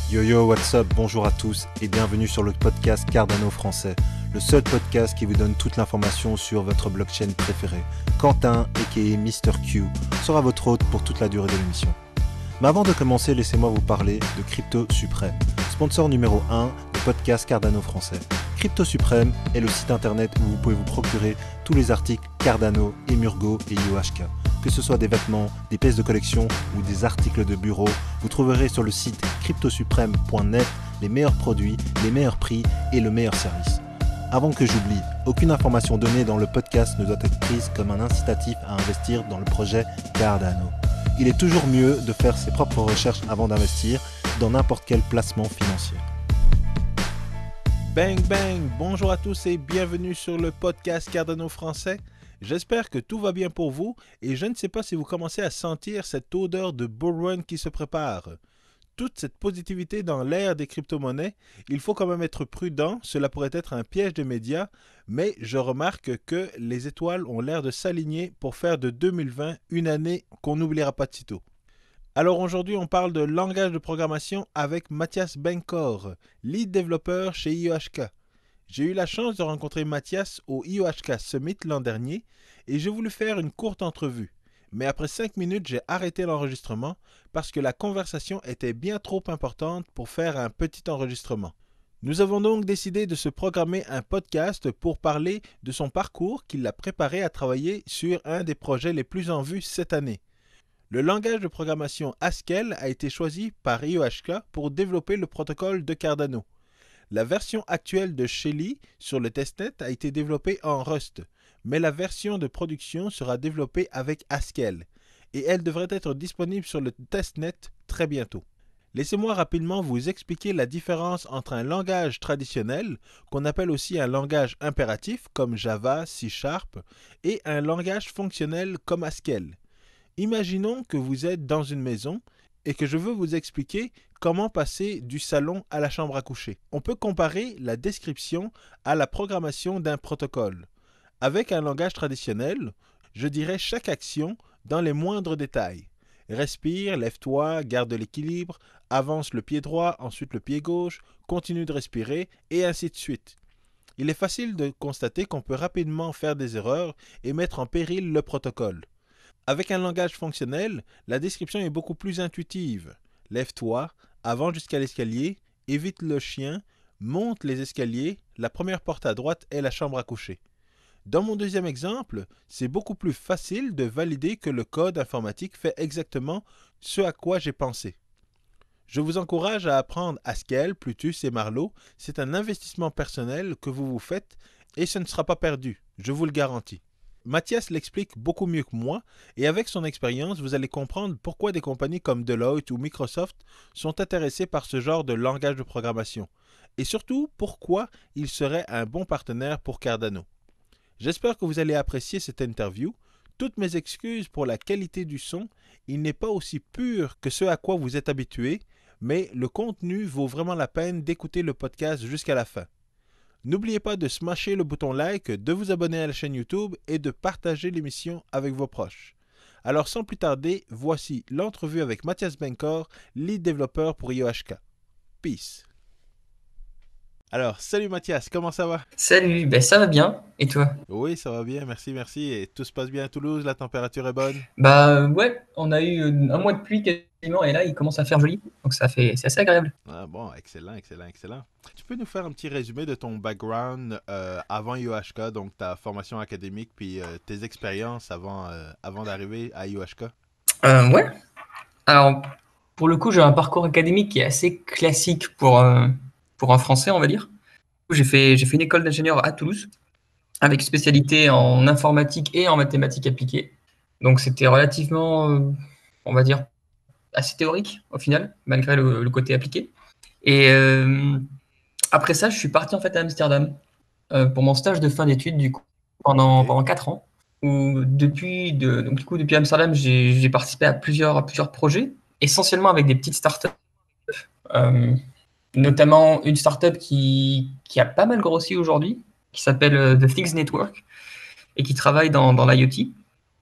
Yo yo, what's up, bonjour à tous et bienvenue sur le podcast Cardano français, le seul podcast qui vous donne toute l'information sur votre blockchain préférée. Quentin, aka Mr. Q, sera votre hôte pour toute la durée de l'émission. Mais avant de commencer, laissez-moi vous parler de Crypto Suprême, sponsor numéro 1 du podcast Cardano français. Crypto Suprême est le site internet où vous pouvez vous procurer tous les articles Cardano, Emurgo et IOHK. Que ce soit des vêtements, des pièces de collection ou des articles de bureau, vous trouverez sur le site cryptosupreme.net les meilleurs produits, les meilleurs prix et le meilleur service. Avant que j'oublie, aucune information donnée dans le podcast ne doit être prise comme un incitatif à investir dans le projet Cardano. Il est toujours mieux de faire ses propres recherches avant d'investir dans n'importe quel placement financier. Bang bang, bonjour à tous et bienvenue sur le podcast Cardano français. J'espère que tout va bien pour vous et je ne sais pas si vous commencez à sentir cette odeur de bull run qui se prépare. Toute cette positivité dans l'ère des crypto-monnaies, il faut quand même être prudent, cela pourrait être un piège des médias, mais je remarque que les étoiles ont l'air de s'aligner pour faire de 2020 une année qu'on n'oubliera pas de sitôt. Alors aujourd'hui, on parle de langage de programmation avec Mathias Benkor, lead développeur chez IOHK. J'ai eu la chance de rencontrer Mathias au IOHK Summit l'an dernier et j'ai voulu faire une courte entrevue. Mais après 5 minutes, j'ai arrêté l'enregistrement parce que la conversation était bien trop importante pour faire un petit enregistrement. Nous avons donc décidé de se programmer un podcast pour parler de son parcours qui l'a préparé à travailler sur un des projets les plus en vue cette année. Le langage de programmation Haskell a été choisi par IOHK pour développer le protocole de Cardano. La version actuelle de Shelly sur le testnet a été développée en Rust, mais la version de production sera développée avec Haskell et elle devrait être disponible sur le testnet très bientôt. Laissez-moi rapidement vous expliquer la différence entre un langage traditionnel, qu'on appelle aussi un langage impératif comme Java, C#, et un langage fonctionnel comme Haskell. Imaginons que vous êtes dans une maison et que je veux vous expliquer comment passer du salon à la chambre à coucher. On peut comparer la description à la programmation d'un protocole. Avec un langage traditionnel, je dirais chaque action dans les moindres détails. Respire, lève-toi, garde l'équilibre, avance le pied droit, ensuite le pied gauche, continue de respirer, et ainsi de suite. Il est facile de constater qu'on peut rapidement faire des erreurs et mettre en péril le protocole. Avec un langage fonctionnel, la description est beaucoup plus intuitive. Lève-toi, avance jusqu'à l'escalier, évite le chien, monte les escaliers, la première porte à droite est la chambre à coucher. Dans mon deuxième exemple, c'est beaucoup plus facile de valider que le code informatique fait exactement ce à quoi j'ai pensé. Je vous encourage à apprendre Haskell, Plutus et Marlowe. C'est un investissement personnel que vous vous faites et ce ne sera pas perdu, je vous le garantis. Mathias l'explique beaucoup mieux que moi et avec son expérience, vous allez comprendre pourquoi des compagnies comme Deloitte ou Microsoft sont intéressées par ce genre de langage de programmation et surtout pourquoi il serait un bon partenaire pour Cardano. J'espère que vous allez apprécier cette interview. Toutes mes excuses pour la qualité du son, il n'est pas aussi pur que ce à quoi vous êtes habitués, mais le contenu vaut vraiment la peine d'écouter le podcast jusqu'à la fin. N'oubliez pas de smasher le bouton like, de vous abonner à la chaîne YouTube et de partager l'émission avec vos proches. Alors sans plus tarder, voici l'entrevue avec Mathias Benkor, lead développeur pour IOHK. Peace. Alors, salut Mathias, comment ça va? Salut, ben ça va bien, et toi? Oui, ça va bien, merci. Et tout se passe bien à Toulouse, la température est bonne? Ouais, on a eu un mois de pluie quasiment, et là il commence à faire joli, donc c'est assez agréable. Ah bon, excellent. Tu peux nous faire un petit résumé de ton background avant IOHK, donc ta formation académique, puis tes expériences avant d'arriver à IOHK? Ouais, alors pour le coup j'ai un parcours académique qui est assez classique pour un Français, on va dire. J'ai fait une école d'ingénieur à Toulouse, avec spécialité en informatique et en mathématiques appliquées. Donc c'était relativement, on va dire, assez théorique au final, malgré le côté appliqué. Et après ça, je suis parti en fait à Amsterdam pour mon stage de fin d'études du coup pendant 4 ans. Où donc, du coup, depuis Amsterdam, j'ai participé à plusieurs projets, essentiellement avec des petites startups, euh, notamment une startup qui a pas mal grossi aujourd'hui, qui s'appelle The Things Network et qui travaille dans l'IoT.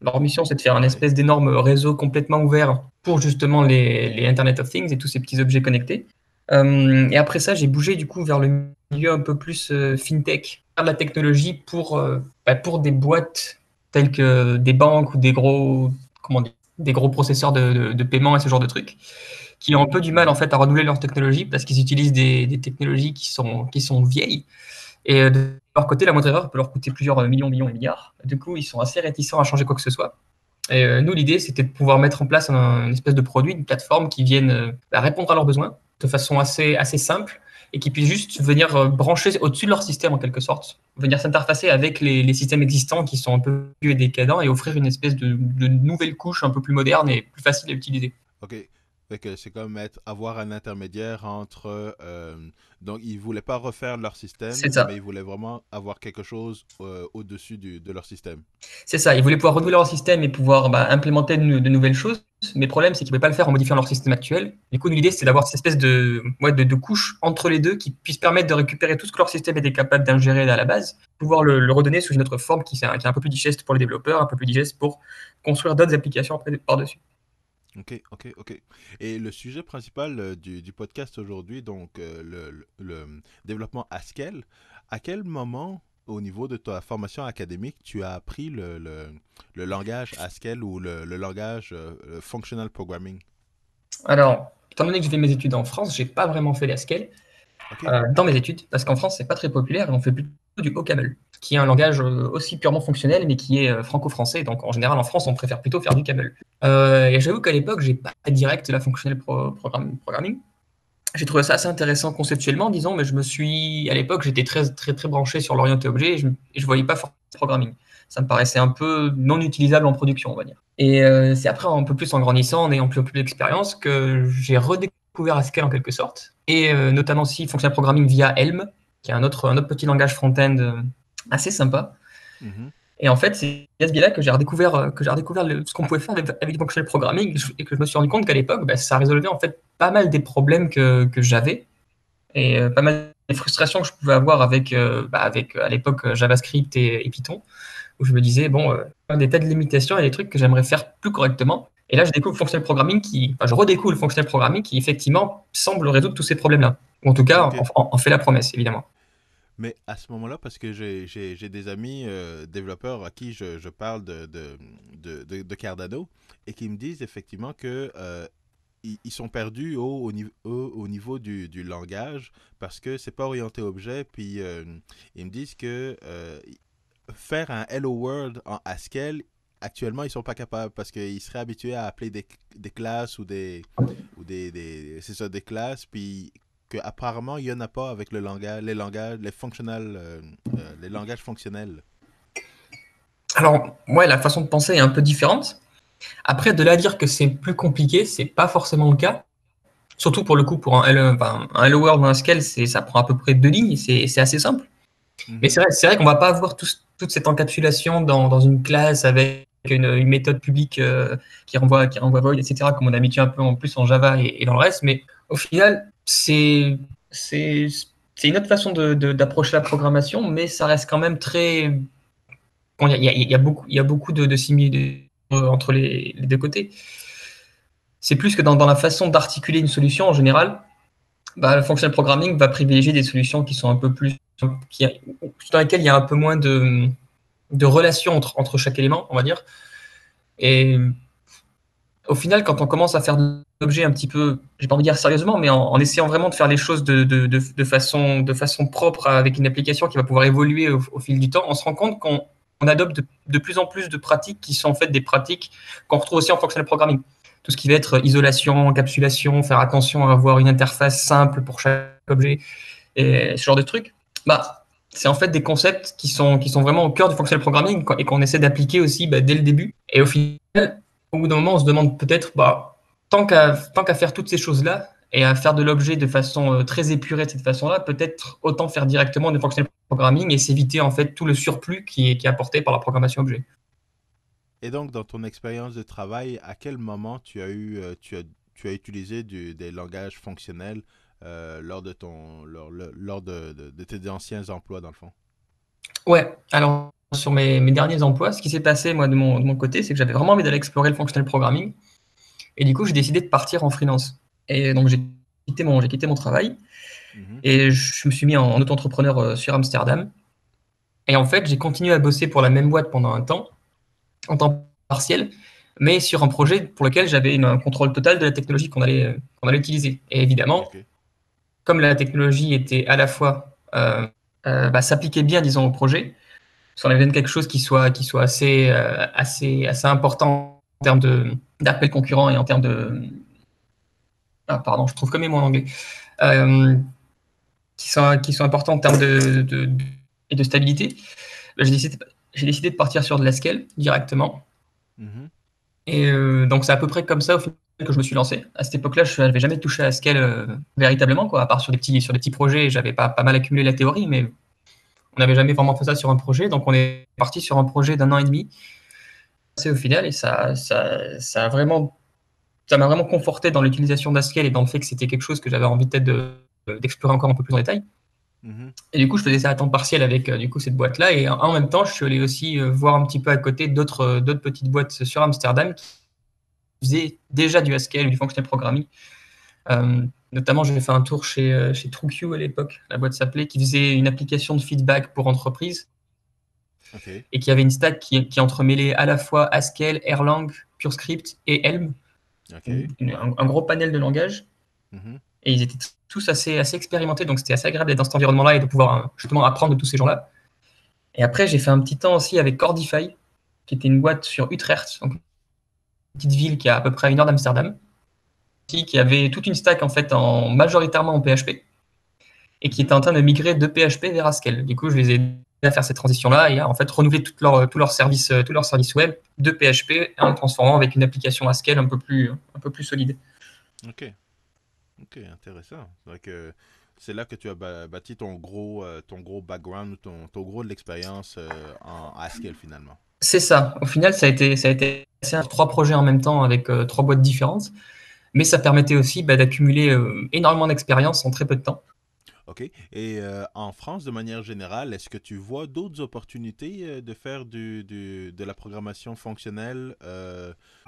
Leur mission, c'est de faire un espèce d'énorme réseau complètement ouvert pour justement les Internet of Things et tous ces petits objets connectés. Et après ça, j'ai bougé du coup vers le milieu un peu plus fintech, faire de la technologie pour des boîtes telles que des banques ou des gros processeurs de paiement et ce genre de trucs, qui ont un peu du mal en fait à renouveler leur technologie parce qu'ils utilisent des technologies qui sont vieilles. Et de leur côté, la moindre erreur peut leur coûter plusieurs millions et milliards. Du coup, ils sont assez réticents à changer quoi que ce soit. Et nous, l'idée, c'était de pouvoir mettre en place une espèce de produit, une plateforme qui vienne répondre à leurs besoins de façon assez simple et qui puisse juste venir brancher au-dessus de leur système en quelque sorte, venir s'interfacer avec les systèmes existants qui sont un peu vieux et décadents et offrir une espèce de nouvelle couche un peu plus moderne et plus facile à utiliser. OK. Fait que c'est comme avoir un intermédiaire entre... donc, ils voulaient pas refaire leur système, C'est ça. mais ils voulaient vraiment avoir quelque chose au-dessus de leur système. C'est ça, ils voulaient pouvoir renouveler leur système et pouvoir implémenter de nouvelles choses. Mais le problème, c'est qu'ils ne pouvaient pas le faire en modifiant leur système actuel. Du coup, l'idée, c'est d'avoir cette espèce de couche entre les deux qui puisse permettre de récupérer tout ce que leur système était capable d'ingérer à la base, pouvoir le redonner sous une autre forme qui est un peu plus digeste pour les développeurs, un peu plus digeste pour construire d'autres applications après par-dessus. OK, OK, OK. Et le sujet principal du podcast aujourd'hui, donc le développement Haskell, à quel moment, au niveau de ta formation académique, tu as appris le langage Haskell ou le langage functional programming? Alors, étant donné que j'ai fait mes études en France, j'ai pas vraiment fait l'Haskell OK. dans mes études, parce qu'en France, c'est pas très populaire et on fait plutôt du OCaml, qui est un langage aussi purement fonctionnel, mais qui est franco-français. Donc, en général, en France, on préfère plutôt faire du camel. Et j'avoue qu'à l'époque, j'ai pas direct la functional programming. J'ai trouvé ça assez intéressant conceptuellement, disons, mais à l'époque, j'étais très, très, très branché sur l'orienté objet et je voyais pas forcément le programming. Ça me paraissait un peu non utilisable en production, on va dire. Et c'est après, un peu plus en grandissant, en ayant plus d'expérience, que j'ai redécouvert Haskell en quelque sorte, et notamment aussi Functional Programming via Helm, qui est un autre petit langage front-end assez sympa. Mhm. Et en fait, c'est via ce biais-là que j'ai redécouvert, ce qu'on pouvait faire avec du functional programming et que je me suis rendu compte qu'à l'époque, ça résolvait en fait pas mal des problèmes que j'avais et pas mal des frustrations que je pouvais avoir avec à l'époque JavaScript et Python, où je me disais, bon, des tas de limitations et des trucs que j'aimerais faire plus correctement. Et là, je découvre le functional programming je redécouvre le functional programming qui effectivement semble résoudre tous ces problèmes-là. Ou en tout cas, OK. en fait la promesse, évidemment. Mais à ce moment-là, parce que j'ai des amis développeurs à qui je parle de Cardano et qui me disent effectivement que ils sont perdus au niveau du langage parce que c'est pas orienté objet. Puis ils me disent que faire un Hello World en Haskell, actuellement, ils sont pas capables parce qu'ils seraient habitués à appeler des classes c'est ça, des classes. Puis qu'apparemment, il n'y en a pas avec les langages fonctionnels. Alors, ouais, la façon de penser est un peu différente. Après, de là à dire que c'est plus compliqué, c'est pas forcément le cas. Surtout pour le coup, pour un Hello World ou un Scale, ça prend à peu près 2 lignes et c'est assez simple. Mais Mhm. c'est vrai qu'on va pas avoir toute cette encapsulation dans une classe avec une méthode publique qui renvoie void, etc., comme on a habitué un peu en plus en Java et dans le reste. Mais au final, c'est une autre façon d'approcher la programmation, mais ça reste quand même très. Bon, il y a beaucoup de similitudes entre les deux côtés. C'est plus que dans la façon d'articuler une solution en général. Le functional programming va privilégier des solutions qui sont un peu plus, dans lesquelles il y a un peu moins de relations entre chaque élément, on va dire. Et au final, quand on commence à faire de l'objet un petit peu, j'ai pas envie de dire sérieusement, mais en essayant vraiment de faire les choses de façon propre avec une application qui va pouvoir évoluer au fil du temps, on se rend compte qu'on adopte de plus en plus de pratiques qui sont en fait des pratiques qu'on retrouve aussi en functional programming. Tout ce qui va être isolation, encapsulation, faire attention à avoir une interface simple pour chaque objet, et ce genre de trucs, c'est en fait des concepts qui sont vraiment au cœur du functional programming et qu'on essaie d'appliquer aussi dès le début. Et au final, au bout d'un moment, on se demande peut-être, tant qu'à faire toutes ces choses-là et à faire de l'objet de façon très épurée de cette façon-là, peut-être autant faire directement du functional programming et s'éviter en fait tout le surplus qui est apporté par la programmation objet. Et donc, dans ton expérience de travail, à quel moment tu as utilisé des langages fonctionnels lors de tes anciens emplois, dans le fond? Ouais, alors sur mes derniers emplois, ce qui s'est passé moi de mon côté, c'est que j'avais vraiment envie d'aller explorer le functional programming et du coup j'ai décidé de partir en freelance. Et donc j'ai j'ai quitté mon travail Mhm. et je me suis mis en auto-entrepreneur sur Amsterdam. Et en fait, j'ai continué à bosser pour la même boîte pendant un temps, en temps partiel, mais sur un projet pour lequel j'avais un contrôle total de la technologie qu'on allait utiliser. Et évidemment, Ok. comme la technologie était à la fois s'appliquait bien, disons, au projet, parce qu'on avait besoin de quelque chose qui soit assez important en termes d'appels concurrents et en termes de pardon, je trouve comme mes mots en anglais, euh, qui sont importants en termes et de stabilité. J'ai décidé de partir sur de la scale directement. Mhm. Et donc, c'est à peu près comme ça au final que je me suis lancé. À cette époque-là, je n'avais jamais touché à Scale véritablement, quoi, à part sur des petits projets. J'avais pas mal accumulé la théorie, mais on n'avait jamais vraiment fait ça sur un projet. Donc, on est parti sur un projet d'1 an et demi. C'est au final, et ça m'a vraiment conforté dans l'utilisation d'Ascale et dans le fait que c'était quelque chose que j'avais envie peut-être d'explorer encore un peu plus en détail. Mhm. Et du coup, je faisais ça à temps partiel avec du coup cette boîte-là. Et en même temps, je suis allé aussi voir un petit peu à côté d'autres petites boîtes sur Amsterdam qui faisaient déjà du Haskell ou du functional programming. Notamment, j'ai fait un tour chez TrueQ à l'époque, la boîte s'appelait, qui faisait une application de feedback pour entreprises Ok. et qui avait une stack qui entremêlait à la fois Haskell, Erlang, PureScript et Helm, Ok. un gros panel de langages. Mhm. Et ils étaient tous assez expérimentés, donc c'était assez agréable d'être dans cet environnement-là et de pouvoir justement apprendre de tous ces gens-là. Et après, j'ai fait un petit temps aussi avec Cordify, qui était une boîte sur Utrecht, donc une petite ville qui est à peu près à 1 heure d'Amsterdam, qui avait toute une stack en fait majoritairement en PHP et qui Mhm. était en train de migrer de PHP vers Haskell. Du coup, je les ai aidés à faire cette transition-là et à en fait renouveler tous leurs services web de PHP en le transformant avec une application Haskell un peu plus solide. Ok. Ok, intéressant. Donc, c'est là que tu as bâti ton gros background, ou ton gros de l'expérience en Haskell finalement. C'est ça. Au final, ça a été trois projets en même temps avec trois boîtes différentes, mais ça permettait aussi d'accumuler énormément d'expérience en très peu de temps. OK. Et en France, de manière générale, est-ce que tu vois d'autres opportunités de faire de la programmation fonctionnelle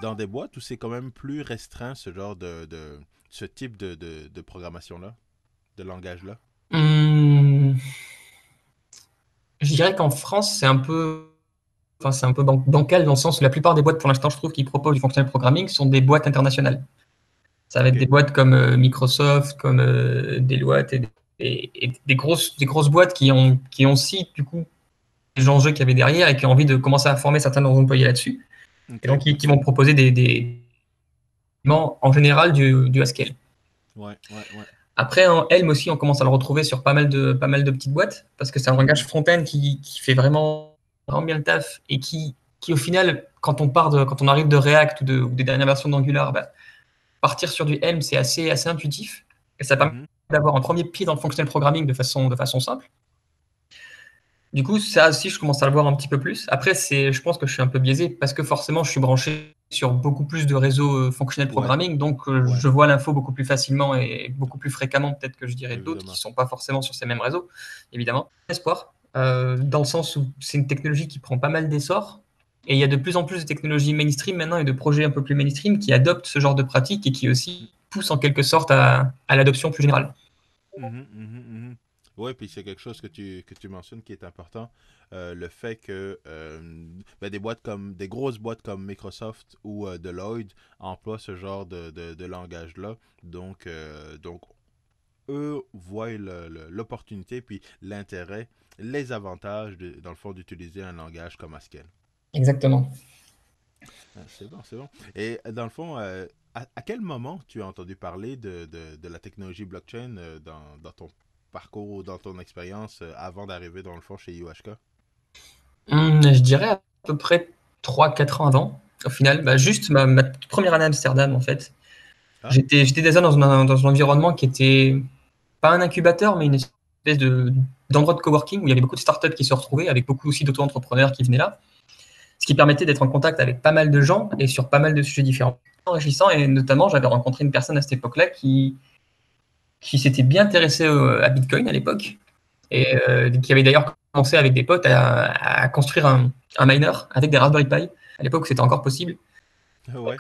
dans des boîtes ou c'est quand même plus restreint ce genre ce type de programmation-là, de langage-là? Hum, je dirais qu'en France, c'est un peu bancal dans le sens où la plupart des boîtes, pour l'instant, je trouve, qui proposent du functional programming sont des boîtes internationales. Ça va être des OK. boîtes comme Microsoft, comme Deloitte et des grosses boîtes qui ont aussi, du coup, les enjeux qu'il y avait derrière et qui ont envie de commencer à former certains de leurs employés là-dessus. Et OK. donc, qui vont proposer en général du Haskell. Ouais, ouais, ouais. Après, en Helm aussi, on commence à le retrouver sur pas mal de petites boîtes parce que c'est un langage Mhm. front-end qui fait vraiment bien le taf et qui au final, quand on arrive de React ou des dernières versions d'Angular, partir sur du Helm, c'est assez intuitif et ça permet Mhm. d'avoir un premier pied dans le functional programming de façon simple. Du coup, ça aussi, je commence à le voir un petit peu plus. Après, je pense que je suis un peu biaisé parce que forcément, je suis branché sur beaucoup plus de réseaux functional Ouais, programming, donc ouais, je vois l'info beaucoup plus facilement et beaucoup plus fréquemment, peut-être que je dirais d'autres qui ne évidemment. sont pas forcément sur ces mêmes réseaux, évidemment. Espoir, dans le sens où c'est une technologie qui prend pas mal d'essor et il y a de plus en plus de technologies mainstream maintenant et de projets un peu plus mainstream qui adoptent ce genre de pratique et qui aussi poussent en quelque sorte à l'adoption plus générale. Mhm, mhm, mhm. Ouais, puis c'est quelque chose que tu mentionnes qui est important. Le fait que des grosses boîtes comme Microsoft ou Deloitte emploient ce genre de langage-là. Donc, eux voient l'opportunité, puis l'intérêt, les avantages, dans le fond, d'utiliser un langage comme Haskell. Exactement. Ah, c'est bon, c'est bon. Et dans le fond, à quel moment tu as entendu parler de la technologie blockchain dans ton parcours ou dans ton expérience avant d'arriver dans le fond chez UHK? Je dirais à peu près 3-4 ans avant. Au final, juste ma toute première année à Amsterdam, en fait. Ah, J'étais déjà dans un environnement qui était pas un incubateur, mais une espèce d'endroit de coworking où il y avait beaucoup de startups qui se retrouvaient, avec beaucoup aussi d'auto-entrepreneurs qui venaient là, ce qui permettait d'être en contact avec pas mal de gens et sur pas mal de sujets différents. Enrichissant, et notamment, j'avais rencontré une personne à cette époque-là qui s'était bien intéressée à Bitcoin à l'époque et qui avait d'ailleurs commencé avec des potes à construire un miner avec des Raspberry Pi. À l'époque, c'était encore possible. ouais,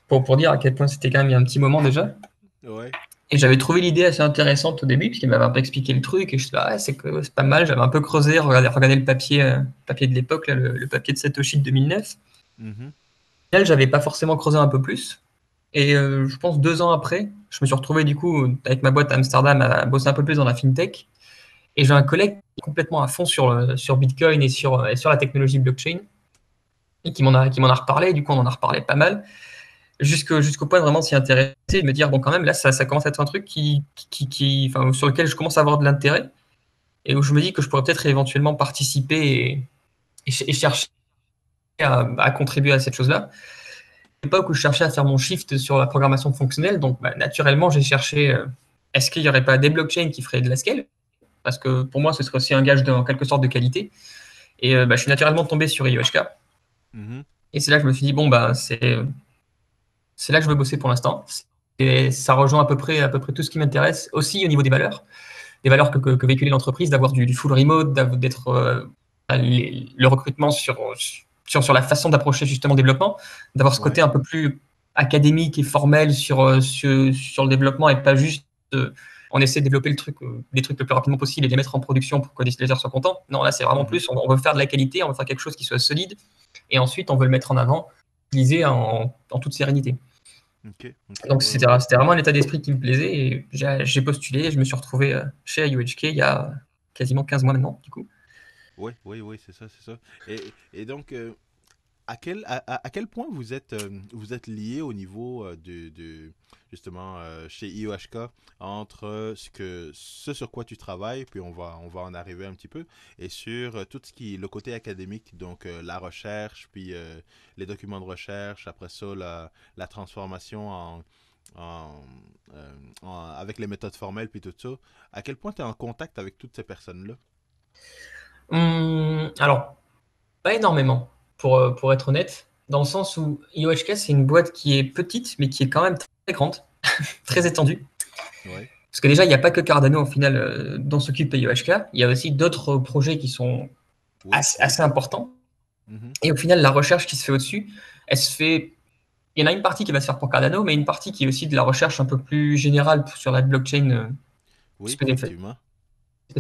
Donc, pour dire à quel point c'était quand même il y a un petit moment déjà. ouais. Et j'avais trouvé l'idée assez intéressante au début, puisqu'il m'avait un peu expliqué le truc, et je me suis dit, ah, c'est pas mal. J'avais un peu creusé, regardé le papier de l'époque, là, le papier de Satoshi de 2009. Mhm. Au final, j'avais pas forcément creusé un peu plus. Et je pense 2 ans après, je me suis retrouvé du coup avec ma boîte à Amsterdam à bosser un peu plus dans la fintech. Et j'ai un collègue qui est complètement à fond sur Bitcoin et sur la technologie blockchain, et qui m'en a reparlé. Du coup, on en a reparlé pas mal, jusqu'au point de vraiment s'y intéresser et de me dire, bon, quand même, là, ça commence à être un truc enfin, sur lequel je commence à avoir de l'intérêt, et où je me dis que je pourrais peut-être éventuellement participer et chercher à contribuer à cette chose-là. À l'époque où je cherchais à faire mon shift sur la programmation fonctionnelle, donc bah, naturellement, j'ai cherché est-ce qu'il n'y aurait pas des blockchains qui feraient de la scale? Parce que pour moi, ce serait aussi un gage en quelque sorte de qualité. Et bah, je suis naturellement tombé sur IOHK. Mhm. Et c'est là que je me suis dit, bon, bah, c'est là que je veux bosser pour l'instant. Et ça rejoint à peu près tout ce qui m'intéresse, aussi au niveau des valeurs que véhiculait l'entreprise, d'avoir du full remote, d'être le recrutement sur la façon d'approcher justement le développement, d'avoir ce Ouais. côté un peu plus académique et formel sur le développement, et pas juste on essaie de développer des trucs le plus rapidement possible et les mettre en production pour que les utilisateurs soient contents. Non, là, c'est vraiment Mhm. plus, on veut faire de la qualité, on veut faire quelque chose qui soit solide, et ensuite, on veut le mettre en avant, utiliser en toute sérénité. Ok, ok, Donc, ouais, c'était ouais. c'était vraiment un état d'esprit qui me plaisait, et j'ai postulé, et je me suis retrouvé chez IOHK il y a quasiment 15 mois maintenant, du coup. Ouais, oui, oui, c'est ça, c'est ça. Et donc, à quel point vous êtes lié au niveau justement, chez IOHK entre ce sur quoi tu travailles, puis on va en arriver un petit peu, et sur tout ce qui est le côté académique, donc la recherche, puis les documents de recherche, après ça, la transformation en, avec les méthodes formelles, puis tout ça. À quel point tu es en contact avec toutes ces personnes-là? Alors, pas énormément, pour être honnête, dans le sens où IOHK, c'est une boîte qui est petite, mais qui est quand même très grande, très Mhm. étendue. Ouais. Parce que déjà, il n'y a pas que Cardano, au final, dont s'occupe IOHK. Il y a aussi d'autres projets qui sont Oui, oui. assez importants. Mhm. Et au final, la recherche qui se fait au-dessus, elle se fait. Il y en a une partie qui va se faire pour Cardano, mais une partie qui est aussi de la recherche un peu plus générale sur la blockchain. Oui, effectivement.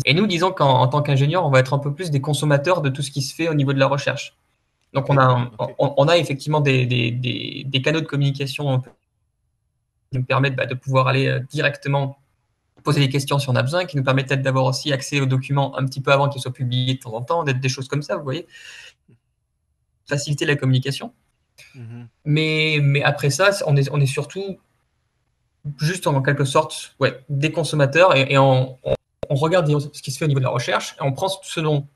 Et nous, disons qu'en tant qu'ingénieur, on va être un peu plus des consommateurs de tout ce qui se fait au niveau de la recherche. Donc, OK, OK. on a effectivement des canaux de communication qui nous permettent de pouvoir aller directement poser des questions si on a besoin, qui nous permettent peut-être d'avoir aussi accès aux documents un petit peu avant qu'ils soient publiés de temps en temps, d'être des choses comme ça, vous voyez, faciliter la communication. Mhm. Mais après ça, on est surtout juste en quelque sorte ouais, des consommateurs, et on regarde ce qui se fait au niveau de la recherche, et on prend ce dont,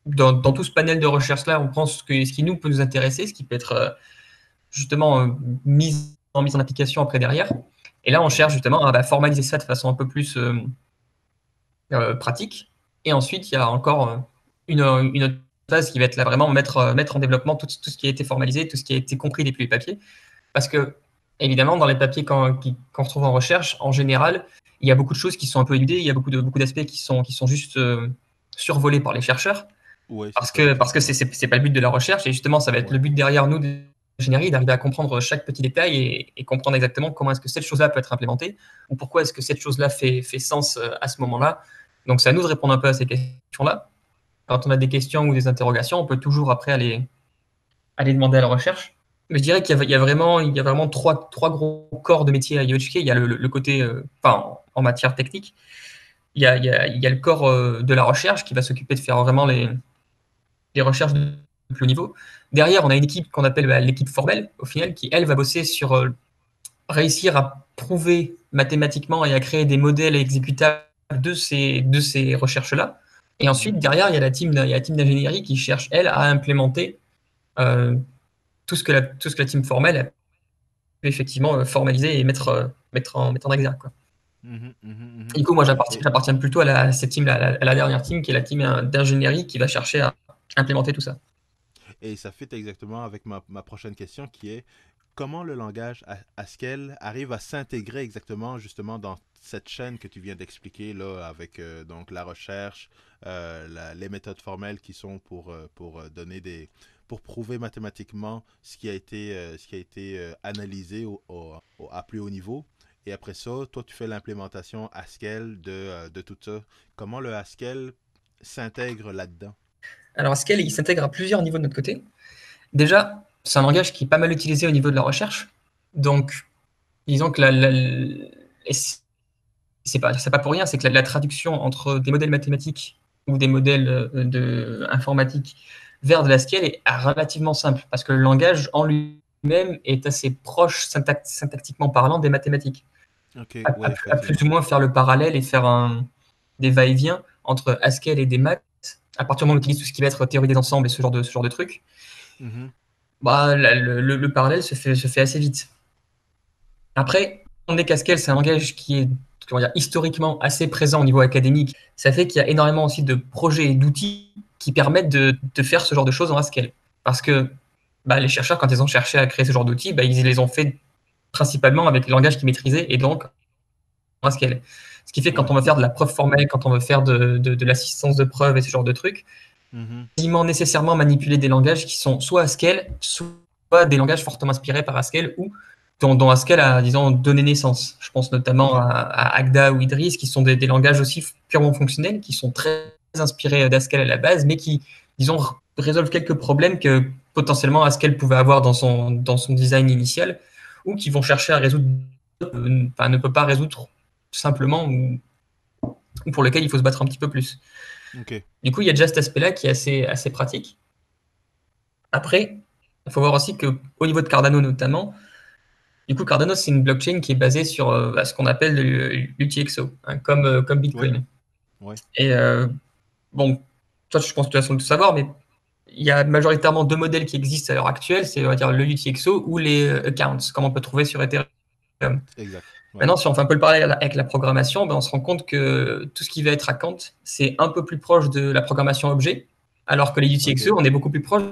dans tout ce panel de recherche-là, on prend ce qui nous peut nous intéresser, ce qui peut être justement mise en application après derrière. Et là, on Ouais. cherche justement à formaliser ça de façon un peu plus pratique. Et ensuite, il y a encore une autre phase qui va être là vraiment mettre en développement tout ce qui a été formalisé, tout ce qui a été compris depuis les papiers. Parce que, évidemment, dans les papiers qu'on retrouve en recherche, en général, il y a beaucoup de choses qui sont un peu éludées, il y a beaucoup d'aspects qui sont juste survolés par les chercheurs, Ouais, c'est parce ça, que parce que effectivement. c'est pas le but de la recherche, et justement, ça va être Ouais. le but derrière nous de l'ingénierie, d'arriver à comprendre chaque petit détail, et comprendre exactement comment est-ce que cette chose-là peut être implémentée, ou pourquoi est-ce que cette chose-là fait sens à ce moment-là. Donc, c'est à nous de répondre un peu à ces questions-là. Quand on a des questions ou des interrogations, on peut toujours après aller demander à la recherche. Mais je dirais qu'il y a vraiment trois gros corps de métier à IOHK. Il y a le côté, enfin, en matière technique, il y a le corps de la recherche qui va s'occuper de faire vraiment les recherches de plus haut niveau. Derrière, on a une équipe qu'on appelle l'équipe formelle, au final, qui, elle, va bosser sur réussir à prouver mathématiquement et à créer des modèles exécutables de ces recherches-là. Et ensuite, Mhm. derrière, il y a la team d'ingénierie qui cherche, elle, à implémenter euh, tout ce que la team formelle a pu effectivement formaliser et mettre en exergue, quoi. Mhm, mhm, mhm. Du coup, moi, Et, j'appartiens plutôt à cette team, à la dernière team, qui est la team d'ingénierie qui va chercher à implémenter tout ça. et ça fit exactement avec ma prochaine question qui est comment le langage Haskell arrive à s'intégrer exactement justement dans cette chaîne que tu viens d'expliquer là avec donc la recherche, les méthodes formelles qui sont pour donner pour prouver mathématiquement ce qui a été analysé à plus haut niveau Et après ça, toi, tu fais l'implémentation Haskell de tout ça. Comment le Haskell s'intègre là-dedans? Alors, Haskell, il s'intègre à plusieurs niveaux de notre côté. Déjà, c'est un langage qui est pas mal utilisé au niveau de la recherche. Donc, disons que et c'est pas pour rien, c'est que la traduction entre des modèles mathématiques ou des modèles informatiques vers de l'Haskell est relativement simple, parce que le langage en lui-même est assez proche, syntactiquement parlant, des mathématiques. Ok, À, oui, à plus ou effectivement. moins faire le parallèle et faire des va-et-vient entre Haskell et des maths, à partir du moment où on utilise tout ce qui va être théorie des ensembles et ce genre de trucs, Mhm. bah, le parallèle se fait assez vite. Après, on est qu'Haskell, c'est un langage qui est, comment dire, historiquement assez présent au niveau académique. Ça fait qu'il y a énormément aussi de projets et d'outils qui permettent de faire ce genre de choses en Haskell. Parce que bah, les chercheurs, quand ils ont cherché à créer ce genre d'outils, bah, ils les ont fait principalement avec les langages qu'ils maîtrisaient et donc en Haskell. Ce qui fait que quand Ouais. on veut faire de la preuve formelle, quand on veut faire de l'assistance de preuve et ce genre de trucs, Mhm. quasiment nécessairement manipuler des langages qui sont soit Haskell, soit des langages fortement inspirés par Haskell ou dont Haskell a, disons, donné naissance. Je pense notamment Ok. à Agda ou Idris, qui sont des langages aussi purement fonctionnels, qui sont très inspirés d'Haskell à la base, mais qui, disons, résolvent quelques problèmes que potentiellement Haskell pouvait avoir dans son design initial, ou qui vont chercher à résoudre, enfin, ne peut pas résoudre simplement, ou pour lequel il faut se battre un petit peu plus. Ok. Du coup, il y a déjà cet aspect-là qui est assez pratique. Après, il faut voir aussi qu'au niveau de Cardano notamment, du coup, Cardano, c'est une blockchain qui est basée sur ce qu'on appelle l'UTXO, hein, comme Ouais. Bitcoin. Ouais. Et bon, toi, je pense que tu as sans doute savoir, mais il y a majoritairement deux modèles qui existent à l'heure actuelle, c'est on va dire le UTXO ou les accounts, comme on peut trouver sur Ethereum. Exact. Ouais. Maintenant, si on fait un peu le parallèle avec la programmation, ben, on se rend compte que tout ce qui va être account, c'est un peu plus proche de la programmation objet, alors que les Ok. UTXO, on est beaucoup plus proche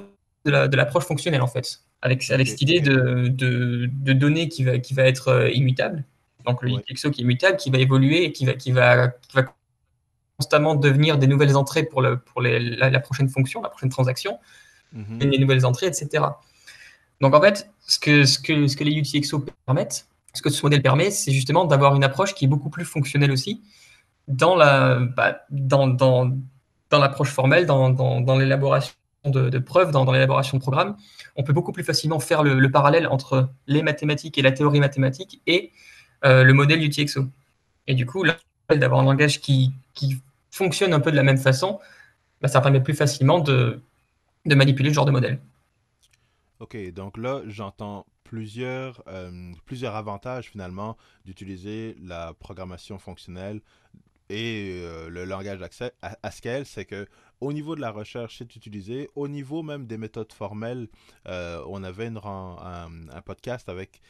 de l'approche fonctionnelle, en fait, avec Ok. cette idée Ok. de données qui va être immutable. Donc, le Ouais. UTXO qui est immutable, qui va évoluer et qui va constamment devenir des nouvelles entrées pour la prochaine fonction, la prochaine transaction, Mhm. les nouvelles entrées, etc. Donc en fait, ce que les UTXO permettent, ce que ce modèle permet, c'est justement d'avoir une approche qui est beaucoup plus fonctionnelle aussi dans dans l'approche formelle, dans l'élaboration de preuves, dans l'élaboration de programmes. On peut beaucoup plus facilement faire le parallèle entre les mathématiques et la théorie mathématique et le modèle UTXO. Et du coup, là, d'avoir un langage qui fonctionne un peu de la même façon, bah, ça permet plus facilement de manipuler ce genre de modèle. Ok, donc là, j'entends plusieurs avantages finalement d'utiliser la programmation fonctionnelle et le langage Haskell, c'est que au niveau de la recherche, c'est utilisé. Au niveau même des méthodes formelles, on avait un podcast avec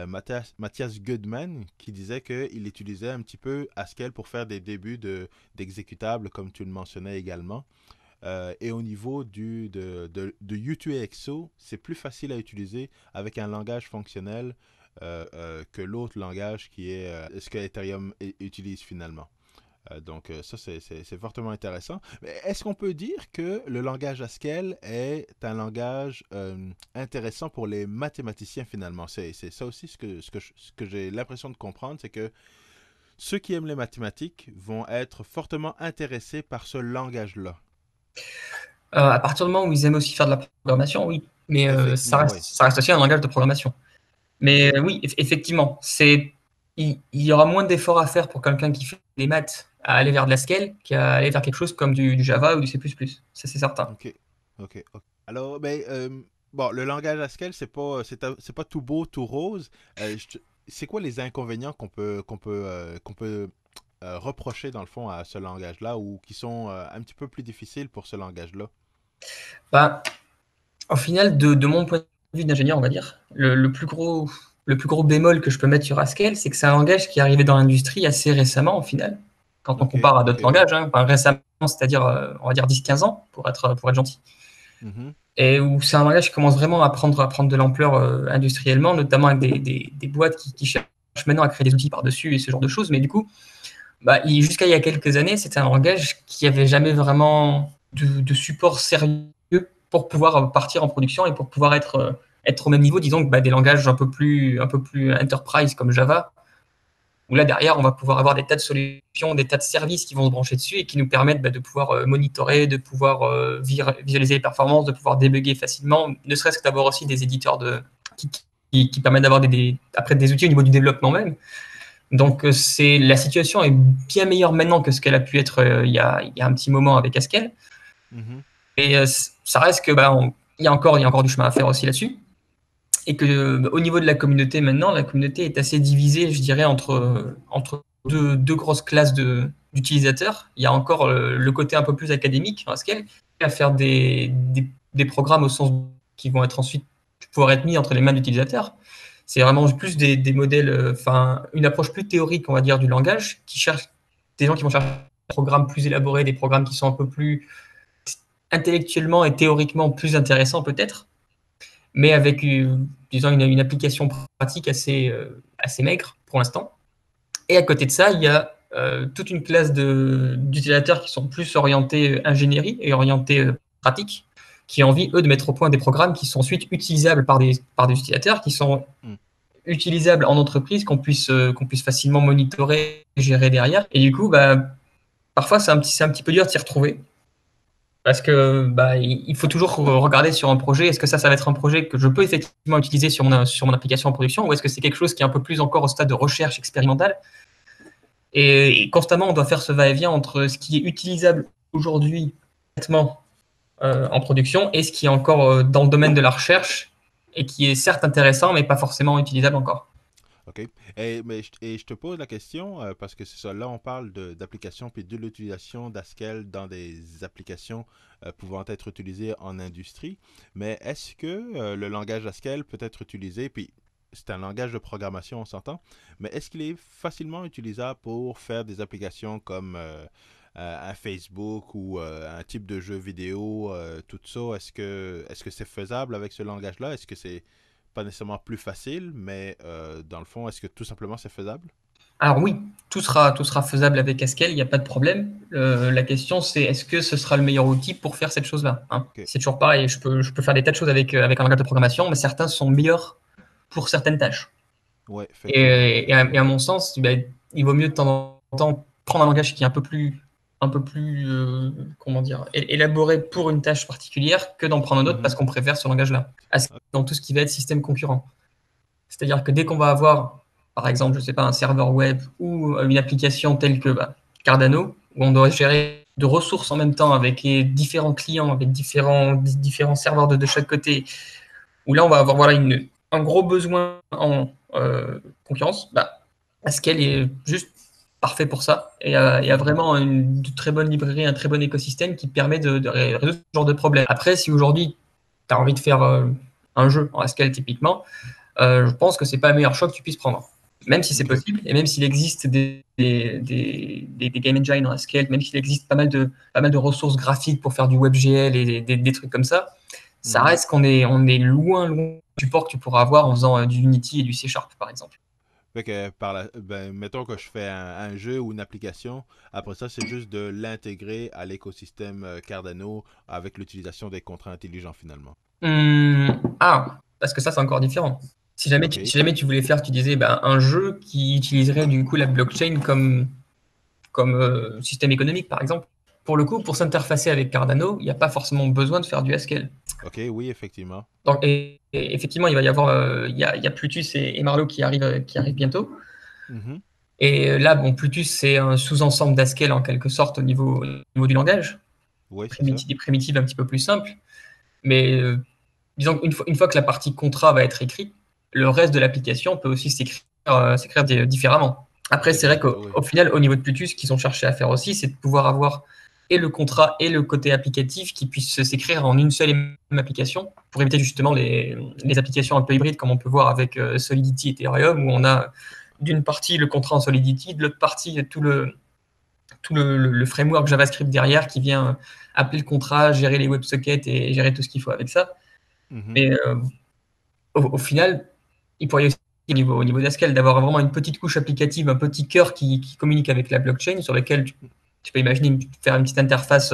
Mathias Goodman qui disait qu'il utilisait un petit peu Haskell pour faire des débuts d'exécutables, comme tu le mentionnais également. Et au niveau de UTXO, c'est plus facile à utiliser avec un langage fonctionnel que l'autre langage qui est ce que Ethereum utilise finalement. Ça, c'est fortement intéressant. Mais est-ce qu'on peut dire que le langage Haskell est un langage intéressant pour les mathématiciens finalement? C'est ça aussi ce que j'ai l'impression de comprendre, c'est que ceux qui aiment les mathématiques vont être fortement intéressés par ce langage-là. À partir du moment où ils aiment aussi faire de la programmation, oui. Mais Effectivement, oui. ça reste aussi un langage de programmation. OK. Mais oui, effectivement, il y aura moins d'efforts à faire pour quelqu'un qui fait des maths à aller vers de la scale qu'à aller vers quelque chose comme du Java ou du C++. Ça, c'est certain. OK. OK. OK. Alors, bon, le langage Haskell, c'est pas tout beau, tout rose. C'est quoi les inconvénients qu'on peut reprocher dans le fond à ce langage-là ou qui sont un petit peu plus difficiles pour ce langage-là? Bah, au final, de mon point de vue d'ingénieur, on va dire, le plus gros bémol que je peux mettre sur Haskell, c'est que c'est un langage qui est arrivé dans l'industrie assez récemment, au final, quand on OK. compare à OK, d'autres ouais. langages, hein. Enfin, récemment, c'est-à-dire, on va dire 10-15 ans, pour être gentil. Mhm. Et où c'est un langage qui commence vraiment à prendre de l'ampleur industriellement, notamment avec des boîtes qui cherchent maintenant à créer des outils par-dessus et ce genre de choses. Mais du coup, bah, jusqu'à il y a quelques années, c'était un langage qui avait jamais vraiment de support sérieux pour pouvoir partir en production et pour pouvoir être au même niveau, disons, que bah, des langages un peu plus enterprise comme Java, où là, derrière, on va pouvoir avoir des tas de solutions, des tas de services qui vont se brancher dessus et qui nous permettent de pouvoir monitorer, de pouvoir visualiser les performances, de pouvoir débugger facilement, ne serait-ce que d'avoir aussi des éditeurs qui permettent d'avoir après des outils au niveau du développement même. Donc, la situation est bien meilleure maintenant que ce qu'elle a pu être il y a un petit moment avec Haskell. Et ça reste que il y a encore du chemin à faire aussi là-dessus. Et que au niveau de la communauté maintenant, la communauté est assez divisée, je dirais, entre deux grosses classes d'utilisateurs. Il y a encore le côté un peu plus académique, Haskell, à faire des programmes au sens qui vont être ensuite pouvoir être mis entre les mains d'utilisateurs. C'est vraiment plus des modèles, une approche plus théorique, on va dire, du langage, qui cherche des gens qui vont chercher des programmes plus élaborés, des programmes qui sont un peu plus intellectuellement et théoriquement plus intéressants peut-être, mais avec disons une application pratique assez maigre pour l'instant. Et à côté de ça, il y a toute une classe d'utilisateurs qui sont plus orientés ingénierie et orientés pratique, qui ont envie, eux, de mettre au point des programmes qui sont ensuite utilisables par des utilisateurs, qui sont utilisables en entreprise, qu'on puisse facilement monitorer, gérer derrière. Et du coup, parfois, c'est un petit peu dur de s'y retrouver. Parce que il faut toujours regarder sur un projet, est-ce que ça va être un projet que je peux effectivement utiliser sur mon application en production, ou est-ce que c'est quelque chose qui est un peu plus encore au stade de recherche expérimentale. Et constamment, on doit faire ce va-et-vient entre ce qui est utilisable aujourd'hui en production et ce qui est encore dans le domaine de la recherche et qui est certes intéressant, mais pas forcément utilisable encore. OK. Et je te pose la question parce que c'est ça. Là, on parle d'applications puis de l'utilisation d'Haskell dans des applications pouvant être utilisées en industrie. Mais est-ce que le langage Haskell peut être utilisé, puis c'est un langage de programmation, on s'entend, mais est-ce qu'il est facilement utilisable pour faire des applications comme un Facebook ou un type de jeu vidéo, tout ça? Est-ce que c'est faisable avec ce langage-là? Est-ce que c'est pas nécessairement plus facile, mais dans le fond, est-ce que tout simplement c'est faisable? Alors oui, tout sera faisable avec Haskell, il n'y a pas de problème. La question, c'est est-ce que ce sera le meilleur outil pour faire cette chose-là, hein? Okay. C'est toujours pareil, je peux faire des tas de choses avec un langage de programmation, mais certains sont meilleurs pour certaines tâches. Ouais, et à mon sens, il vaut mieux de temps en temps prendre un langage qui est un peu plus comment dire, élaboré pour une tâche particulière que d'en prendre un autre parce qu'on préfère ce langage-là. Dans tout ce qui va être système concurrent. C'est-à-dire que dès qu'on va avoir, par exemple, je sais pas, un serveur web ou une application telle que Cardano, où on doit gérer de ressources en même temps avec différents clients, avec différents serveurs de chaque côté, où là, on va avoir un gros besoin en concurrence, Haskell est juste parfait pour ça. Et il y a vraiment une très bonne librairie, un très bon écosystème qui permet de résoudre ce genre de problème. Après, si aujourd'hui, tu as envie de faire un jeu en Haskell typiquement, je pense que c'est pas le meilleur choix que tu puisses prendre. Même si c'est possible, et même s'il existe des game engines en Haskell, même s'il existe pas mal de ressources graphiques pour faire du WebGL et des trucs comme ça, ça reste qu'on est loin du support que tu pourras avoir en faisant du Unity et du C# par exemple. Fait que mettons que je fais un jeu ou une application, après ça, c'est juste de l'intégrer à l'écosystème Cardano avec l'utilisation des contrats intelligents finalement. Parce que ça, c'est encore différent. Si jamais tu voulais faire, tu disais, un jeu qui utiliserait du coup la blockchain comme système économique, par exemple. Pour le coup, pour s'interfacer avec Cardano, il n'y a pas forcément besoin de faire du Haskell. Ok, oui, effectivement. Donc, et effectivement, il va y avoir, il y a Plutus et Marlowe qui arrivent bientôt. Et là, Plutus, c'est un sous-ensemble d'Haskell en quelque sorte au niveau du langage. Oui, des primitives un petit peu plus simples. Mais disons qu'une fois que la partie contrat va être écrite, le reste de l'application peut aussi s'écrire différemment. Après, c'est vrai qu'au final, au niveau de Plutus, ce qu'ils ont cherché à faire aussi, c'est de pouvoir avoir et le contrat et le côté applicatif qui puissent s'écrire en une seule et même application pour éviter justement les applications un peu hybrides comme on peut voir avec Solidity et Ethereum où on a d'une partie le contrat en Solidity, de l'autre partie tout le framework JavaScript derrière qui vient appeler le contrat, gérer les WebSockets et gérer tout ce qu'il faut avec ça. Mais au final, il pourrait y aussi au niveau d'Haskell d'avoir vraiment une petite couche applicative, un petit cœur qui communique avec la blockchain sur lequel tu peux imaginer faire une petite interface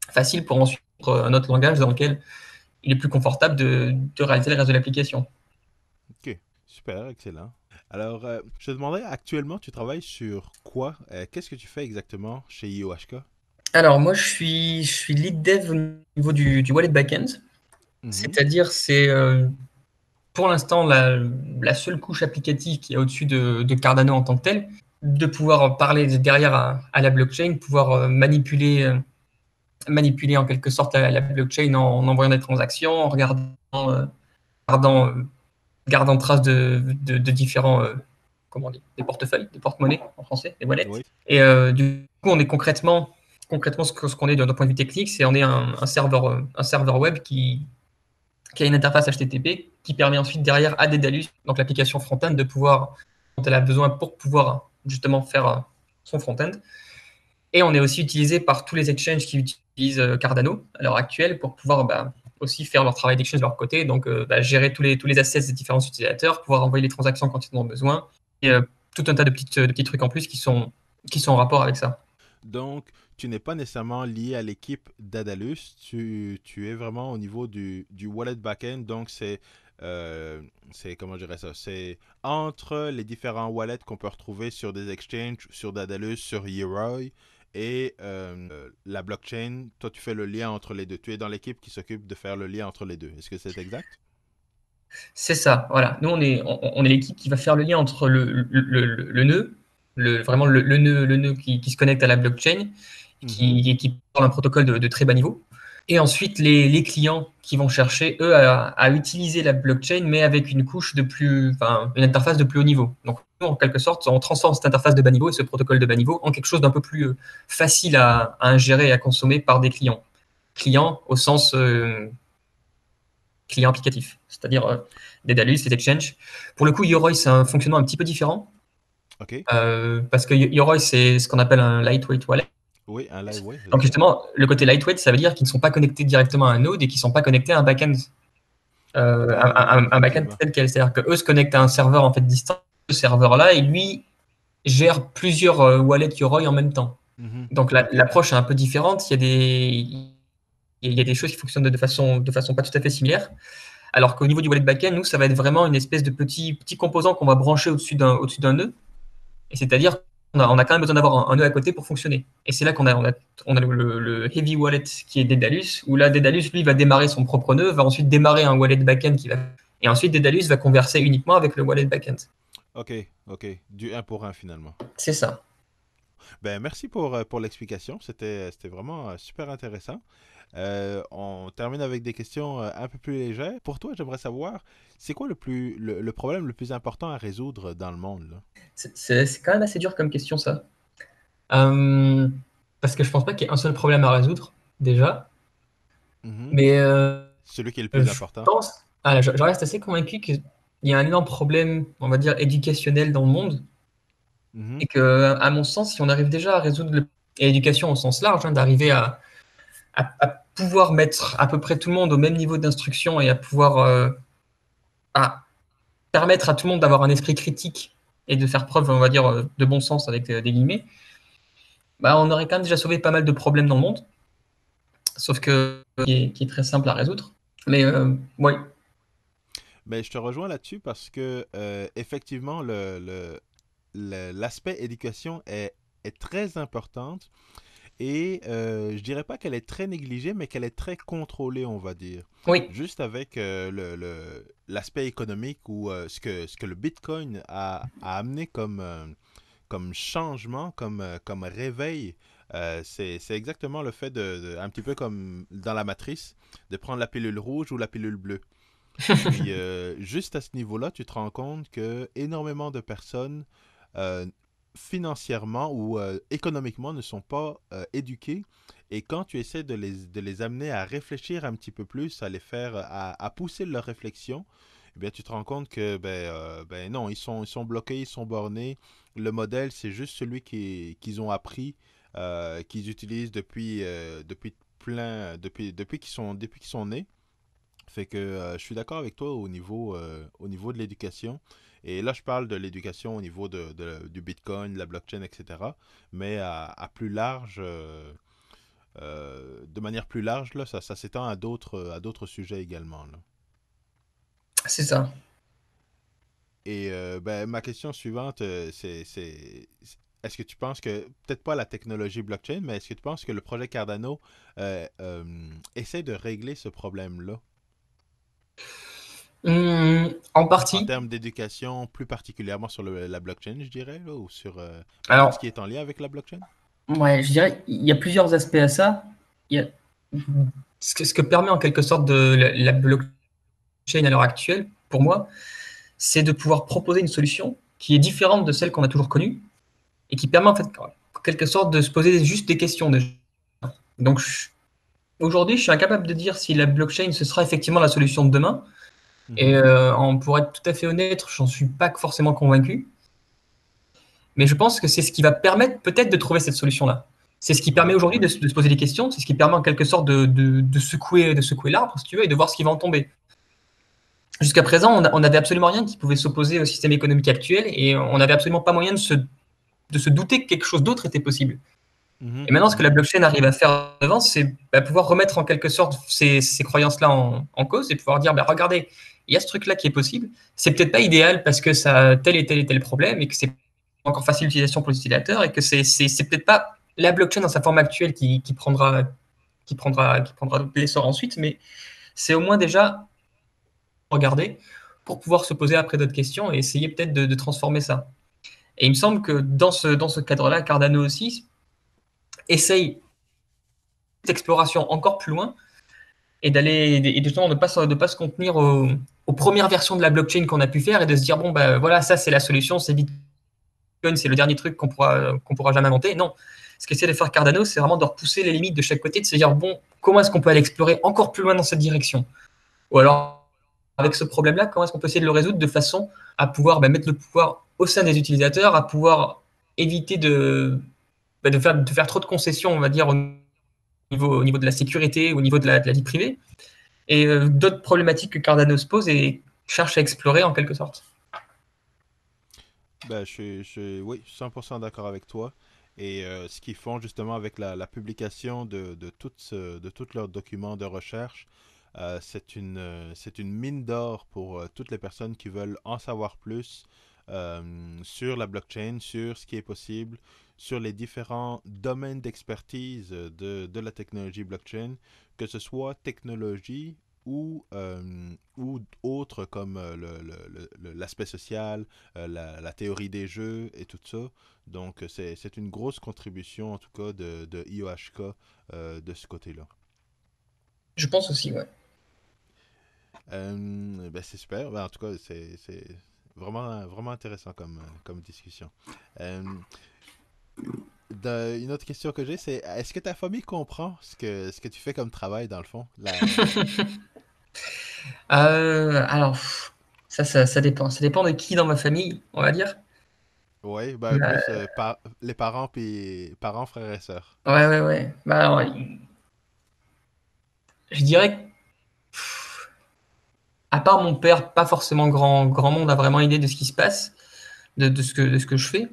facile pour ensuite un autre langage dans lequel il est plus confortable de réaliser le reste de l'application. Ok, super, excellent. Alors, je te demandais, actuellement, tu travailles sur quoi? Qu'est-ce que tu fais exactement chez IOHK? Alors, moi, je suis lead dev au niveau du wallet backend. Mhm. C'est-à-dire, c'est pour l'instant la seule couche applicative qui est au-dessus de Cardano en tant que tel, de pouvoir parler derrière à la blockchain, pouvoir manipuler en quelque sorte la blockchain en envoyant des transactions, en gardant, euh, gardant trace de différents comment on dit, des portefeuilles, des porte-monnaies en français, des wallets. Oui. Et du coup, on est concrètement ce qu'on est d'un point de vue technique, c'est on est un serveur web qui a une interface HTTP qui permet ensuite derrière à Daedalus, donc l'application front-end, de pouvoir, dont elle a besoin pour pouvoir justement faire son front-end. Et on est aussi utilisé par tous les exchanges qui utilisent Cardano à l'heure actuelle pour pouvoir aussi faire leur travail d'exchange de leur côté, donc gérer tous les assets des différents utilisateurs, pouvoir envoyer les transactions quand ils en ont besoin, et tout un tas de petits trucs en plus qui sont en rapport avec ça. Donc, tu n'es pas nécessairement lié à l'équipe d'Adalus, tu es vraiment au niveau du wallet backend, donc comment je dirais ça, c'est entre les différents wallets qu'on peut retrouver sur des exchanges, sur Dadalus, sur Yoroi, et la blockchain, toi tu fais le lien entre les deux. Tu es dans l'équipe qui s'occupe de faire le lien entre les deux. Est-ce que c'est exact? C'est ça, voilà. Nous, on est l'équipe qui va faire le lien entre le nœud, vraiment le nœud qui se connecte à la blockchain, Mhm. qui parle un protocole de très bas niveau. Et ensuite, les clients qui vont chercher, eux, à utiliser la blockchain, mais avec une interface de plus haut niveau. Donc, nous, en quelque sorte, on transforme cette interface de bas niveau et ce protocole de bas niveau en quelque chose d'un peu plus facile à ingérer et à consommer par des clients. Clients au sens client applicatif, c'est-à-dire Daedalus, les exchanges. Pour le coup, Yoroi, c'est un fonctionnement un petit peu différent, OK. parce que Yoroi, c'est ce qu'on appelle un lightweight wallet. Oui, un live, oui, c'est Donc ça. justement, le côté lightweight, ça veut dire qu'ils ne sont pas connectés directement à un node et qu'ils ne sont pas connectés à un backend, un backend Effectivement. tel quel. C'est-à-dire qu'eux se connectent à un serveur en fait distant. Ce serveur-là, et lui gère plusieurs wallets Yoroi en même temps. Mhm. Donc OK. l'approche est un peu différente. Il y a des choses qui fonctionnent de façon pas tout à fait similaire. Alors qu'au niveau du wallet backend, nous, ça va être vraiment une espèce de petit composant qu'on va brancher au-dessus d'un nœud. Et c'est-à-dire qu'on a quand même besoin d'avoir un nœud à côté pour fonctionner. Et c'est là qu'on a le heavy wallet qui est Daedalus, où là, Daedalus, lui, va démarrer son propre nœud, va ensuite démarrer un wallet backend et ensuite Daedalus va converser uniquement avec le wallet backend. OK. OK. Du un pour un finalement. C'est ça. Ben, merci pour l'explication. C'était vraiment super intéressant. On termine avec des questions un peu plus légères. Pour toi, j'aimerais savoir, c'est quoi le problème le plus important à résoudre dans le monde, là? C'est quand même assez dur comme question, ça. Euh, Parce que je pense pas qu'il y ait un seul problème à résoudre, déjà. Mhm. Mais Celui qui est le plus je important. pense, je reste assez convaincu qu'il y a un énorme problème, on va dire, éducationnel dans le monde. Mhm. Et que, à mon sens, si on arrive déjà à résoudre et l'éducation au sens large, d'arriver à pouvoir mettre à peu près tout le monde au même niveau d'instruction et à pouvoir à permettre à tout le monde d'avoir un esprit critique et de faire preuve, on va dire, de bon sens avec des guillemets, on aurait quand même déjà sauvé pas mal de problèmes dans le monde, sauf que qui est très simple à résoudre. Mais ouais, Ben, je te rejoins là-dessus parce que effectivement, l'aspect éducation est très importante et je dirais pas qu'elle est très négligée, mais qu'elle est très contrôlée, on va dire. oui, Juste avec l'aspect économique ou ce que le Bitcoin a amené comme changement, comme réveil, c'est exactement le fait un petit peu comme dans la matrice, de prendre la pilule rouge ou la pilule bleue. Puis juste à ce niveau-là, tu te rends compte que énormément de personnes euh, financièrement ou économiquement ne sont pas éduquées. Et quand tu essaies de les amener à réfléchir un petit peu plus, à les faire, à pousser leur réflexion, eh bien, tu te rends compte que ben non, ils sont bloqués, ils sont bornés. Le modèle, c'est juste celui qu'ils ont appris, qu'ils utilisent depuis qu'ils sont nés. Fait que je suis d'accord avec toi au niveau de l'éducation. Et là, je parle de l'éducation au niveau du Bitcoin, de la blockchain, etc. Mais plus large, de manière plus large, là, ça s'étend à d'autres sujets également, là. c'est ça. Et ma question suivante, est-ce que tu penses que, peut-être pas la technologie blockchain, mais est-ce que tu penses que le projet Cardano essaie de régler ce problème-là En en partie. termes d'éducation, plus particulièrement sur la blockchain, je dirais, là, ou sur tout ce Alors, qui est en lien avec la blockchain? ouais, je dirais, il y a plusieurs aspects à ça. Il y a ce que permet en quelque sorte la blockchain à l'heure actuelle, pour moi, c'est de pouvoir proposer une solution qui est différente de celle qu'on a toujours connue et qui permet en fait, en quelque sorte, de se poser juste des questions déjà. Donc, aujourd'hui, je suis incapable de dire si la blockchain ce sera effectivement la solution de demain. Et Mhm. pour être tout à fait honnête, j'en suis pas forcément convaincu. Mais je pense que c'est ce qui va permettre peut-être de trouver cette solution-là. C'est ce qui permet Ouais, aujourd'hui ouais. de se poser des questions, c'est ce qui permet en quelque sorte de secouer l'arbre, si tu veux, et de voir ce qui va en tomber. Jusqu'à présent, on n'avait absolument rien qui pouvait s'opposer au système économique actuel et on n'avait absolument pas moyen de se douter que quelque chose d'autre était possible. Mhm, Et maintenant, ce que mhm. la blockchain arrive à faire devant, c'est pouvoir remettre en quelque sorte ces croyances-là en cause et pouvoir dire, regardez, il y a ce truc-là qui est possible. C'est peut-être pas idéal parce que ça a tel et tel problème et que c'est encore facile d'utilisation pour les utilisateurs et que c'est peut-être pas la blockchain dans sa forme actuelle qui prendra l'essor ensuite, mais c'est au moins déjà regarder pour pouvoir se poser après d'autres questions et essayer peut-être de transformer ça. Et il me semble que dans ce cadre-là, Cardano aussi essaye cette exploration encore plus loin et d'aller et justement de pas se contenir aux premières versions de la blockchain qu'on a pu faire et de se dire bon voilà, ça c'est la solution, c'est Bitcoin, c'est le dernier truc qu'on pourra jamais inventer. Non, ce qu'essaie de faire Cardano, c'est vraiment de repousser les limites de chaque côté, de se dire bon, comment est-ce qu'on peut aller explorer encore plus loin dans cette direction, ou alors avec ce problème-là, comment est-ce qu'on peut essayer de le résoudre de façon à pouvoir mettre le pouvoir au sein des utilisateurs, à pouvoir éviter de faire trop de concessions, on va dire, au niveau de la sécurité, au niveau de la vie privée, et d'autres problématiques que Cardano se pose et cherche à explorer en quelque sorte. Oui, je suis 100% d'accord avec toi. Et ce qu'ils font justement avec la publication de tous leurs documents de recherche, c'est une mine d'or pour toutes les personnes qui veulent en savoir plus sur la blockchain, sur ce qui est possible, sur les différents domaines d'expertise de la technologie blockchain, que ce soit technologie ou autres comme l'aspect social, la théorie des jeux et tout ça. Donc, c'est une grosse contribution, en tout cas, de IOHK de ce côté-là. Je pense aussi, ouais. C'est super. En tout cas, c'est vraiment, vraiment intéressant comme discussion. Euh, une autre question que j'ai, c'est est-ce que ta famille comprend ce que tu fais comme travail, dans le fond? Alors, ça dépend. Ça dépend de qui dans ma famille, on va dire. Oui, Euh, plus les parents, puis parents, frères et sœurs. ouais, ouais, ouais. Alors, je dirais que, à part mon père, pas forcément grand monde a vraiment idée de ce qui se passe, de ce que je fais.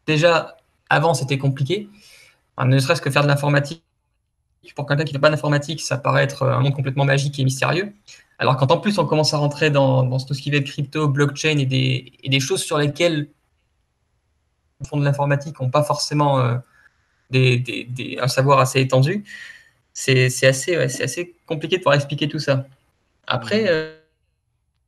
Déjà, avant, c'était compliqué. Enfin, ne serait-ce que faire de l'informatique, pour quelqu'un qui ne fait pas d'informatique, ça paraît être un monde complètement magique et mystérieux. Alors quand en plus on commence à rentrer dans tout ce qui va être crypto, blockchain et des choses sur lesquelles les font de l'informatique n'ont pas forcément un savoir assez étendu, c'est assez compliqué de pouvoir expliquer tout ça. Après,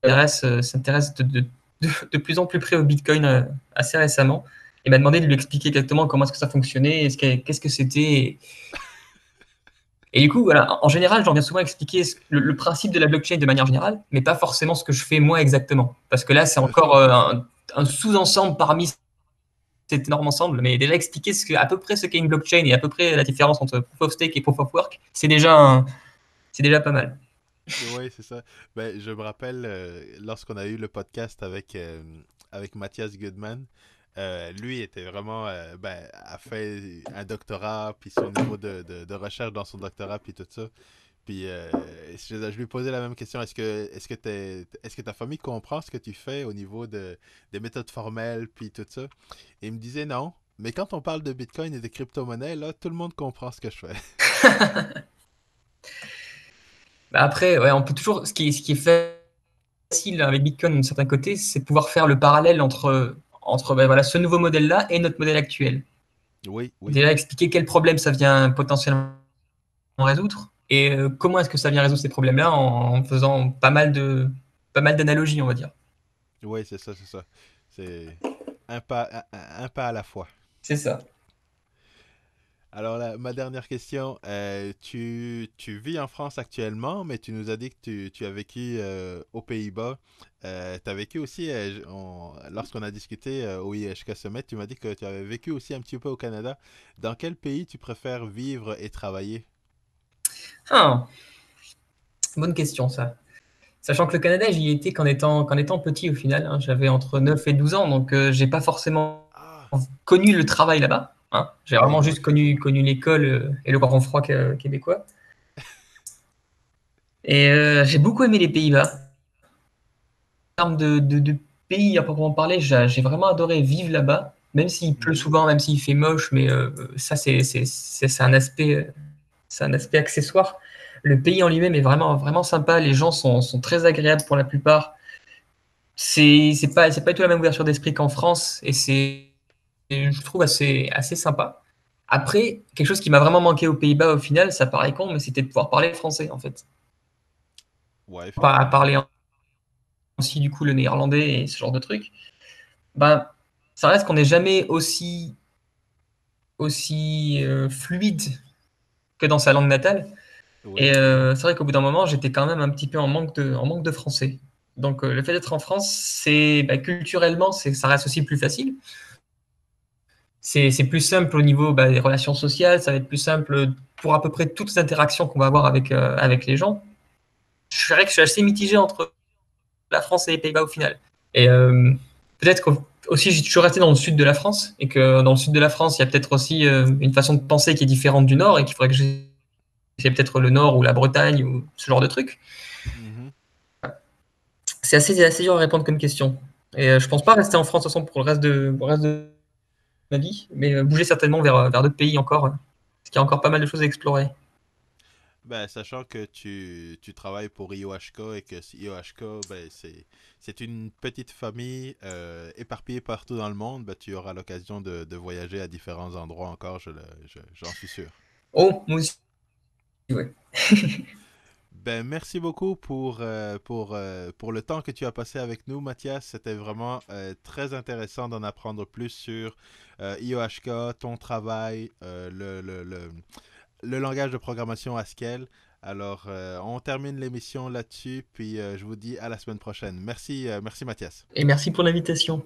Mhm. s'intéresse de plus en plus près au Bitcoin assez récemment et m'a demandé de lui expliquer exactement comment est-ce que ça fonctionnait, qu'est-ce que c'était. Et du coup, voilà, en général, j'en viens souvent expliquer le principe de la blockchain de manière générale, mais pas forcément ce que je fais moi exactement. Parce que là, c'est encore un sous-ensemble parmi cet énorme ensemble. Mais déjà expliquer à peu près ce qu'est une blockchain et à peu près la différence entre proof of stake et proof of work, c'est déjà pas mal. Oui, c'est ça. Je me rappelle lorsqu'on a eu le podcast avec Mathias Goodman, lui était vraiment, a fait un doctorat, puis son niveau de recherche dans son doctorat, puis tout ça. Puis je lui posais la même question, est-ce que ta famille comprend ce que tu fais au niveau des méthodes formelles, puis tout ça? Et il me disait non, mais quand on parle de Bitcoin et de crypto-monnaie, là, tout le monde comprend ce que je fais. Après, ouais, on peut toujours, ce qui est fait facile avec Bitcoin d'un certain côté, c'est de pouvoir faire le parallèle entre voilà, ce nouveau modèle-là et notre modèle actuel. Oui, oui. Déjà expliquer quel problème ça vient potentiellement résoudre et comment est-ce que ça vient résoudre ces problèmes-là en faisant pas mal d'analogies, on va dire. Oui, c'est ça, c'est ça. C'est un pas à la fois. C'est ça. Alors, ma dernière question, tu vis en France actuellement, mais tu nous as dit que tu as vécu aux Pays-Bas. Tu as vécu aussi, lorsqu'on a discuté au IHK Summit, tu m'as dit que tu avais vécu aussi un petit peu au Canada. Dans quel pays tu préfères vivre et travailler? Ah, bonne question ça. Sachant que le Canada, j'y étais qu'en étant petit au final, hein. J'avais entre 9 et 12 ans, donc j'ai pas forcément Ah, connu le travail là-bas, hein. J'ai oui, vraiment moi juste aussi. connu l'école et le grand froid québécois. Et j'ai beaucoup aimé les Pays-Bas. En termes de pays à proprement parler, j'ai vraiment adoré vivre là-bas, même s'il pleut Mhm. souvent, même s'il fait moche, mais ça c'est un aspect accessoire. Le pays en lui-même est vraiment sympa, les gens sont très agréables pour la plupart. C'est pas du tout la même ouverture d'esprit qu'en France et je trouve assez sympa. Après, quelque chose qui m'a vraiment manqué aux Pays-Bas au final, ça paraît con, mais c'était de pouvoir parler français en fait. Ouais, Pas effectivement. parler aussi du coup le néerlandais et ce genre de trucs. Ben, ça reste qu'on n'est jamais aussi fluide que dans sa langue natale. Et Oui, oui. c'est vrai qu'au bout d'un moment, j'étais quand même un petit peu en manque de français. Donc le fait d'être en France, culturellement, ça reste aussi plus facile. C'est plus simple au niveau des relations sociales, ça va être plus simple pour à peu près toutes les interactions qu'on va avoir avec les gens. Je dirais que je suis assez mitigé entre la France et les Pays-Bas au final. Et peut-être que aussi je suis toujours resté dans le sud de la France et que dans le sud de la France, il y a peut-être aussi une façon de penser qui est différente du nord et qu'il faudrait que j'essaie peut-être le nord ou la Bretagne ou ce genre de trucs. Mhm. C'est assez dur à répondre comme question. Et je pense pas rester en France de toute façon pour le reste de ma vie, mais bouger certainement vers d'autres pays encore, parce qu'il y a encore pas mal de choses à explorer. Ben, sachant que tu travailles pour IOHK et que IOHK, ben, c'est une petite famille éparpillée partout dans le monde, ben, tu auras l'occasion de voyager à différents endroits encore, j'en suis sûr. Oh, moi aussi, ouais. Ben, merci beaucoup pour le temps que tu as passé avec nous, Mathias. C'était vraiment très intéressant d'en apprendre plus sur IOHK, ton travail, le langage de programmation Haskell. Alors, on termine l'émission là-dessus, puis je vous dis à la semaine prochaine. Merci, merci Mathias. Et merci pour l'invitation.